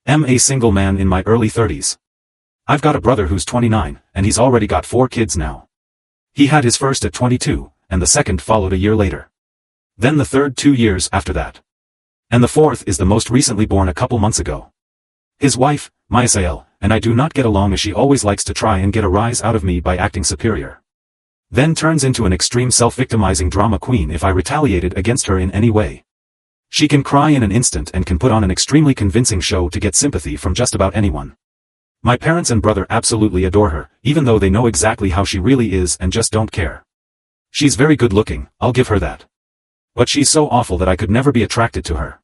I'm a single man in my early 30s. I've got a brother who's 29, and he's already got 4 kids now. He had his first at 22, and the second followed a year later. Then the third 2 years after that. And the fourth is the most recently born a couple months ago. His wife, Misael, and I do not get along as she always likes to try and get a rise out of me by acting superior. Then turns into an extreme self-victimizing drama queen if I retaliated against her in any way. She can cry in an instant and can put on an extremely convincing show to get sympathy from just about anyone. My parents and brother absolutely adore her, even though they know exactly how she really is and just don't care. She's very good looking, I'll give her that. But she's so awful that I could never be attracted to her.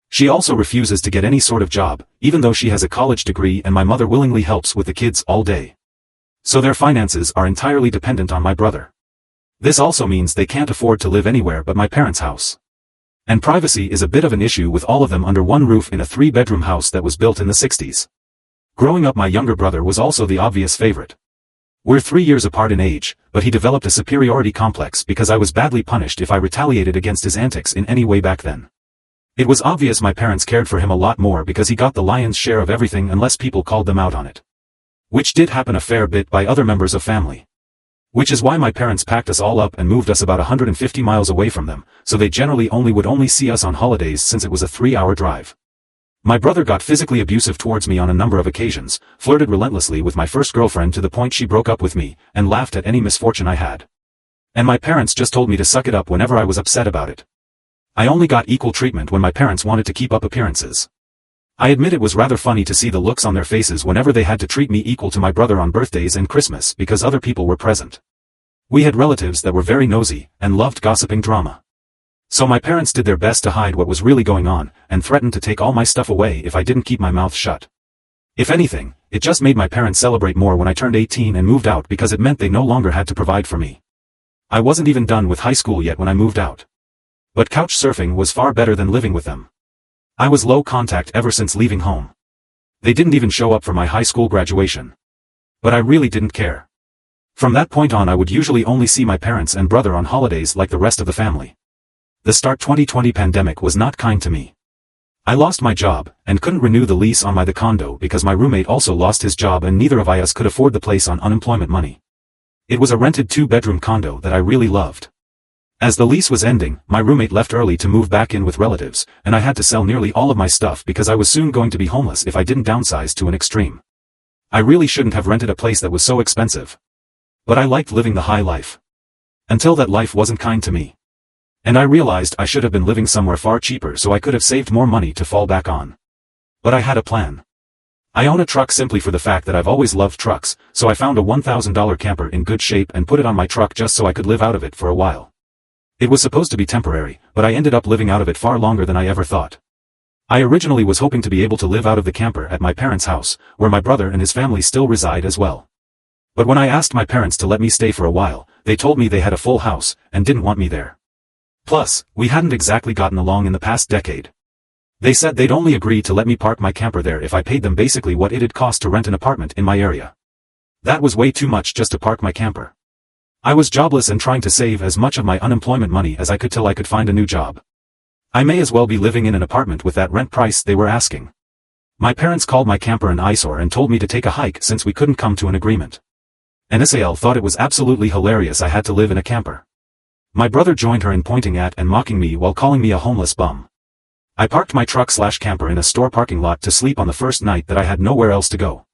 She also refuses to get any sort of job, even though she has a college degree and my mother willingly helps with the kids all day. So their finances are entirely dependent on my brother. This also means they can't afford to live anywhere but my parents' house. And privacy is a bit of an issue with all of them under one roof in a 3-bedroom house that was built in the 60s. Growing up, my younger brother was also the obvious favorite. We're 3 years apart in age, but he developed a superiority complex because I was badly punished if I retaliated against his antics in any way back then. It was obvious my parents cared for him a lot more because he got the lion's share of everything unless people called them out on it. Which did happen a fair bit by other members of family. Which is why my parents packed us all up and moved us about 150 miles away from them, so they generally would see us on holidays since it was a 3-hour drive. My brother got physically abusive towards me on a number of occasions, flirted relentlessly with my first girlfriend to the point she broke up with me, and laughed at any misfortune I had. And my parents just told me to suck it up whenever I was upset about it. I only got equal treatment when my parents wanted to keep up appearances. I admit it was rather funny to see the looks on their faces whenever they had to treat me equal to my brother on birthdays and Christmas because other people were present. We had relatives that were very nosy, and loved gossiping drama. So my parents did their best to hide what was really going on, and threatened to take all my stuff away if I didn't keep my mouth shut. If anything, it just made my parents celebrate more when I turned 18 and moved out because it meant they no longer had to provide for me. I wasn't even done with high school yet when I moved out. But couch surfing was far better than living with them. I was low contact ever since leaving home. They didn't even show up for my high school graduation. But I really didn't care. From that point on, I would usually only see my parents and brother on holidays like the rest of the family. The start 2020 pandemic was not kind to me. I lost my job, and couldn't renew the lease on the condo because my roommate also lost his job and neither of us could afford the place on unemployment money. It was a rented 2-bedroom condo that I really loved. As the lease was ending, my roommate left early to move back in with relatives, and I had to sell nearly all of my stuff because I was soon going to be homeless if I didn't downsize to an extreme. I really shouldn't have rented a place that was so expensive. But I liked living the high life. Until that life wasn't kind to me. And I realized I should have been living somewhere far cheaper so I could have saved more money to fall back on. But I had a plan. I own a truck simply for the fact that I've always loved trucks, so I found a $1,000 camper in good shape and put it on my truck just so I could live out of it for a while. It was supposed to be temporary, but I ended up living out of it far longer than I ever thought. I originally was hoping to be able to live out of the camper at my parents' house, where my brother and his family still reside as well. But when I asked my parents to let me stay for a while, they told me they had a full house, and didn't want me there. Plus, we hadn't exactly gotten along in the past decade. They said they'd only agree to let me park my camper there if I paid them basically what it'd cost to rent an apartment in my area. That was way too much just to park my camper. I was jobless and trying to save as much of my unemployment money as I could till I could find a new job. I may as well be living in an apartment with that rent price they were asking. My parents called my camper an eyesore and told me to take a hike since we couldn't come to an agreement. And Misael thought it was absolutely hilarious I had to live in a camper. My brother joined her in pointing at and mocking me while calling me a homeless bum. I parked my truck/camper in a store parking lot to sleep on the first night that I had nowhere else to go.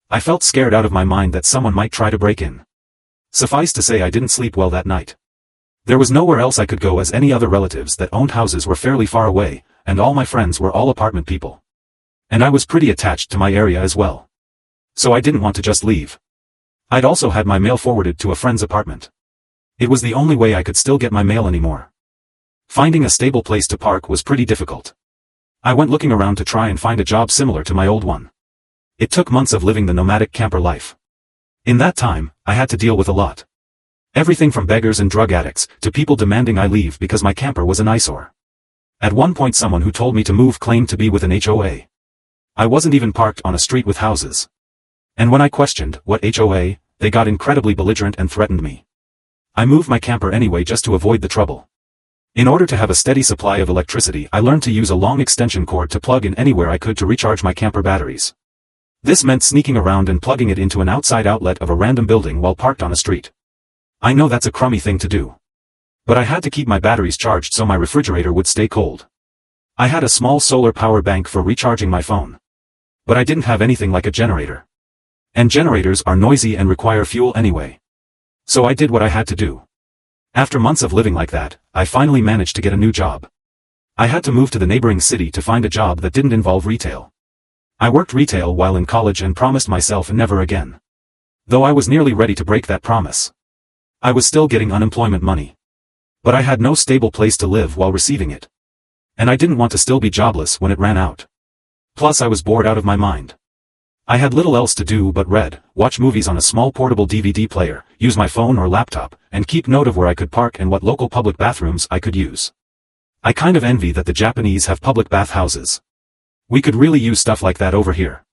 I felt scared out of my mind that someone might try to break in. Suffice to say I didn't sleep well that night. There was nowhere else I could go as any other relatives that owned houses were fairly far away, and all my friends were all apartment people. And I was pretty attached to my area as well. So I didn't want to just leave. I'd also had my mail forwarded to a friend's apartment. It was the only way I could still get my mail anymore. Finding a stable place to park was pretty difficult. I went looking around to try and find a job similar to my old one. It took months of living the nomadic camper life. In that time, I had to deal with a lot. Everything from beggars and drug addicts, to people demanding I leave because my camper was an eyesore. At one point someone who told me to move claimed to be with an HOA. I wasn't even parked on a street with houses. And when I questioned what HOA, they got incredibly belligerent and threatened me. I moved my camper anyway just to avoid the trouble. In order to have a steady supply of electricity, I learned to use a long extension cord to plug in anywhere I could to recharge my camper batteries. This meant sneaking around and plugging it into an outside outlet of a random building while parked on a street. I know that's a crummy thing to do. But I had to keep my batteries charged so my refrigerator would stay cold. I had a small solar power bank for recharging my phone. But I didn't have anything like a generator. And generators are noisy and require fuel anyway. So I did what I had to do. After months of living like that, I finally managed to get a new job. I had to move to the neighboring city to find a job that didn't involve retail. I worked retail while in college and promised myself never again. Though I was nearly ready to break that promise. I was still getting unemployment money. But I had no stable place to live while receiving it. And I didn't want to still be jobless when it ran out. Plus I was bored out of my mind. I had little else to do but read, watch movies on a small portable DVD player, use my phone or laptop, and keep note of where I could park and what local public bathrooms I could use. I kind of envy that the Japanese have public bath houses. We could really use stuff like that over here.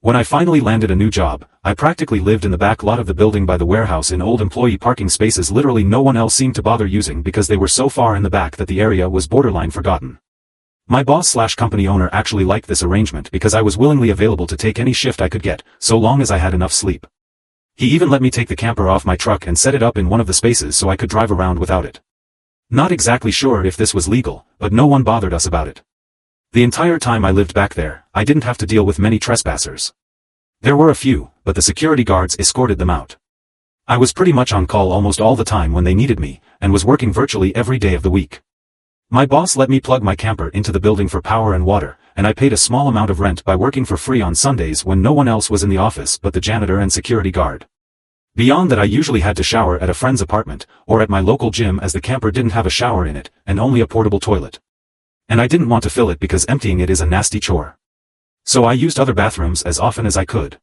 When I finally landed a new job, I practically lived in the back lot of the building by the warehouse in old employee parking spaces literally no one else seemed to bother using because they were so far in the back that the area was borderline forgotten. My boss/company owner actually liked this arrangement because I was willingly available to take any shift I could get, so long as I had enough sleep. He even let me take the camper off my truck and set it up in one of the spaces so I could drive around without it. Not exactly sure if this was legal, but no one bothered us about it. The entire time I lived back there, I didn't have to deal with many trespassers. There were a few, but the security guards escorted them out. I was pretty much on call almost all the time when they needed me, and was working virtually every day of the week. My boss let me plug my camper into the building for power and water, and I paid a small amount of rent by working for free on Sundays when no one else was in the office but the janitor and security guard. Beyond that, I usually had to shower at a friend's apartment, or at my local gym as the camper didn't have a shower in it, and only a portable toilet. And I didn't want to fill it because emptying it is a nasty chore. So I used other bathrooms as often as I could.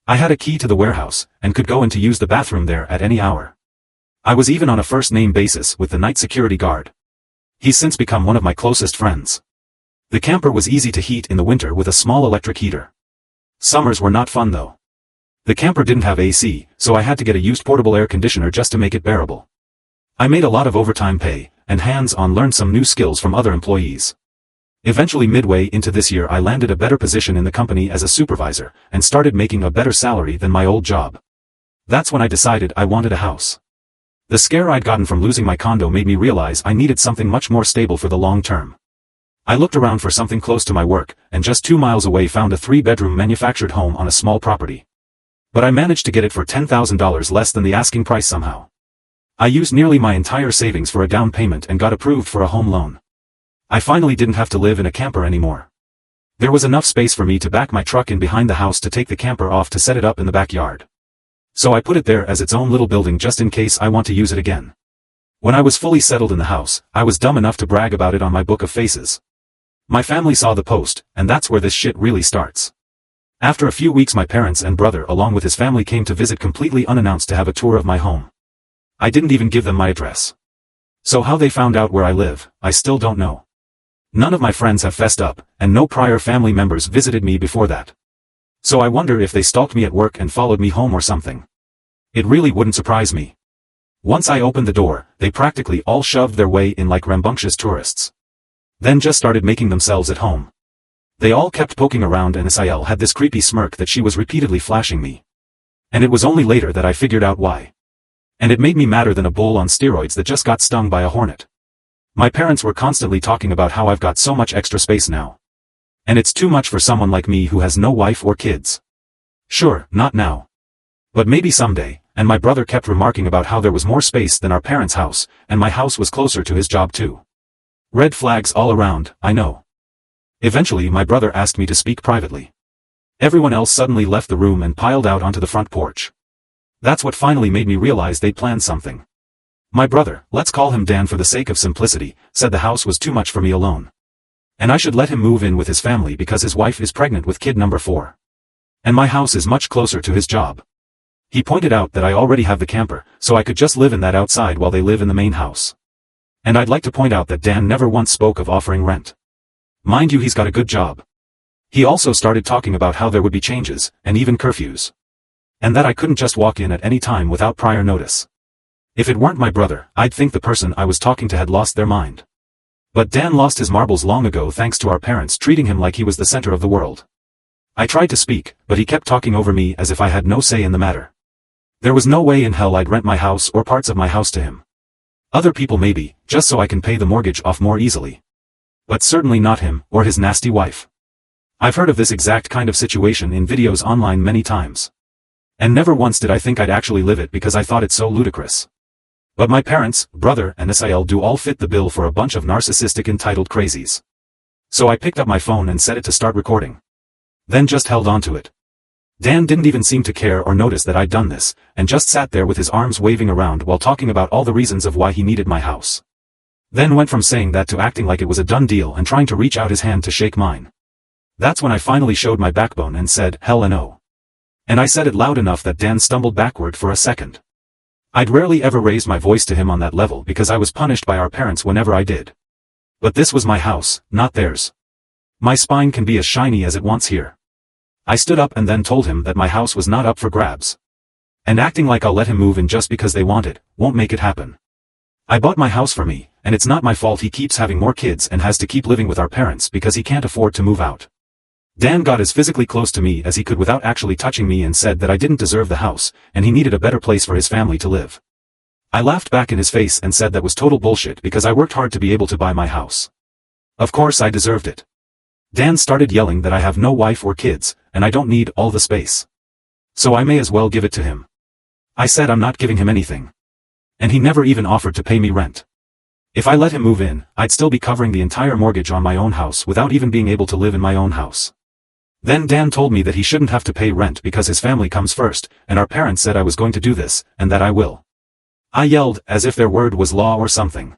I had a key to the warehouse, and could go in to use the bathroom there at any hour. I was even on a first-name basis with the night security guard. He's since become one of my closest friends. The camper was easy to heat in the winter with a small electric heater. Summers were not fun though. The camper didn't have AC, so I had to get a used portable air conditioner just to make it bearable. I made a lot of overtime pay, and hands-on learned some new skills from other employees. Eventually midway into this year I landed a better position in the company as a supervisor, and started making a better salary than my old job. That's when I decided I wanted a house. The scare I'd gotten from losing my condo made me realize I needed something much more stable for the long term. I looked around for something close to my work, and just 2 miles away found a 3-bedroom manufactured home on a small property. But I managed to get it for $10,000 less than the asking price somehow. I used nearly my entire savings for a down payment and got approved for a home loan. I finally didn't have to live in a camper anymore. There was enough space for me to back my truck in behind the house to take the camper off to set it up in the backyard. So I put it there as its own little building just in case I want to use it again. When I was fully settled in the house, I was dumb enough to brag about it on my book of faces. My family saw the post, and that's where this shit really starts. After a few weeks my parents and brother along with his family came to visit completely unannounced to have a tour of my home. I didn't even give them my address. So how they found out where I live, I still don't know. None of my friends have fessed up, and no prior family members visited me before that. So I wonder if they stalked me at work and followed me home or something. It really wouldn't surprise me. Once I opened the door, they practically all shoved their way in like rambunctious tourists. Then just started making themselves at home. They all kept poking around and Sil had this creepy smirk that she was repeatedly flashing me. And it was only later that I figured out why. And it made me madder than a bull on steroids that just got stung by a hornet. My parents were constantly talking about how I've got so much extra space now. And it's too much for someone like me who has no wife or kids. Sure, not now. But maybe someday, and my brother kept remarking about how there was more space than our parents' house, and my house was closer to his job too. Red flags all around, I know. Eventually my brother asked me to speak privately. Everyone else suddenly left the room and piled out onto the front porch. That's what finally made me realize they'd planned something. My brother, let's call him Dan for the sake of simplicity, said the house was too much for me alone. And I should let him move in with his family because his wife is pregnant with kid number 4. And my house is much closer to his job. He pointed out that I already have the camper, so I could just live in that outside while they live in the main house. And I'd like to point out that Dan never once spoke of offering rent. Mind you, he's got a good job. He also started talking about how there would be changes, and even curfews. And that I couldn't just walk in at any time without prior notice. If it weren't my brother, I'd think the person I was talking to had lost their mind. But Dan lost his marbles long ago thanks to our parents treating him like he was the center of the world. I tried to speak, but he kept talking over me as if I had no say in the matter. There was no way in hell I'd rent my house or parts of my house to him. Other people maybe, just so I can pay the mortgage off more easily. But certainly not him, or his nasty wife. I've heard of this exact kind of situation in videos online many times. And never once did I think I'd actually live it because I thought it so ludicrous. But my parents, brother and Sil do all fit the bill for a bunch of narcissistic entitled crazies. So I picked up my phone and set it to start recording. Then just held on to it. Dan didn't even seem to care or notice that I'd done this, and just sat there with his arms waving around while talking about all the reasons of why he needed my house. Then went from saying that to acting like it was a done deal and trying to reach out his hand to shake mine. That's when I finally showed my backbone and said, hell no. And I said it loud enough that Dan stumbled backward for a second. I'd rarely ever raised my voice to him on that level because I was punished by our parents whenever I did. But this was my house, not theirs. My spine can be as shiny as it wants here. I stood up and then told him that my house was not up for grabs. And acting like I'll let him move in just because they want it, won't make it happen. I bought my house for me, and it's not my fault he keeps having more kids and has to keep living with our parents because he can't afford to move out. Dan got as physically close to me as he could without actually touching me and said that I didn't deserve the house, and he needed a better place for his family to live. I laughed back in his face and said that was total bullshit because I worked hard to be able to buy my house. Of course I deserved it. Dan started yelling that I have no wife or kids, and I don't need all the space. So I may as well give it to him. I said I'm not giving him anything. And he never even offered to pay me rent. If I let him move in, I'd still be covering the entire mortgage on my own house without even being able to live in my own house. Then Dan told me that he shouldn't have to pay rent because his family comes first, and our parents said I was going to do this, and that I will. I yelled, as if their word was law or something.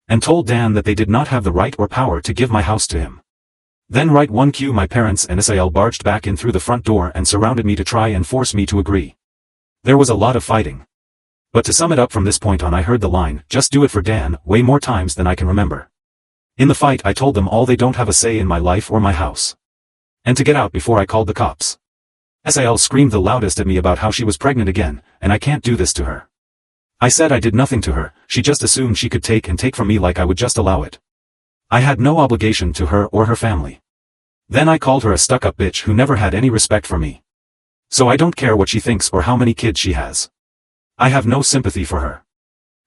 And told Dan that they did not have the right or power to give my house to him. Then right one cue my parents and Sil barged back in through the front door and surrounded me to try and force me to agree. There was a lot of fighting. But to sum it up from this point on I heard the line, just do it for Dan, way more times than I can remember. In the fight I told them all they don't have a say in my life or my house. And to get out before I called the cops. Sil screamed the loudest at me about how she was pregnant again, and I can't do this to her. I said I did nothing to her, she just assumed she could take from me like I would just allow it. I had no obligation to her or her family. Then I called her a stuck-up bitch who never had any respect for me. So I don't care what she thinks or how many kids she has. I have no sympathy for her.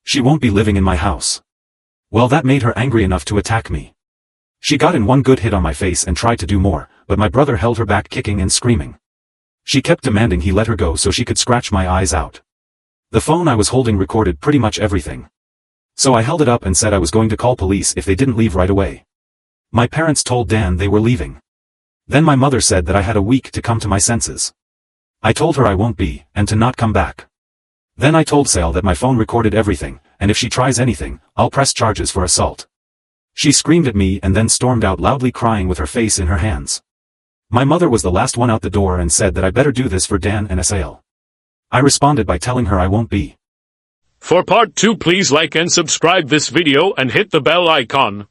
She won't be living in my house. Well, that made her angry enough to attack me. She got in one good hit on my face and tried to do more, but my brother held her back kicking and screaming. She kept demanding he let her go so she could scratch my eyes out. The phone I was holding recorded pretty much everything. So I held it up and said I was going to call police if they didn't leave right away. My parents told Dan they were leaving. Then my mother said that I had a week to come to my senses. I told her I won't be, and to not come back. Then I told Sil that my phone recorded everything, and if she tries anything, I'll press charges for assault. She screamed at me and then stormed out loudly crying with her face in her hands. My mother was the last one out the door and said that I better do this for Dan and Sil. I responded by telling her I won't be. For part 2 please like and subscribe this video and hit the bell icon.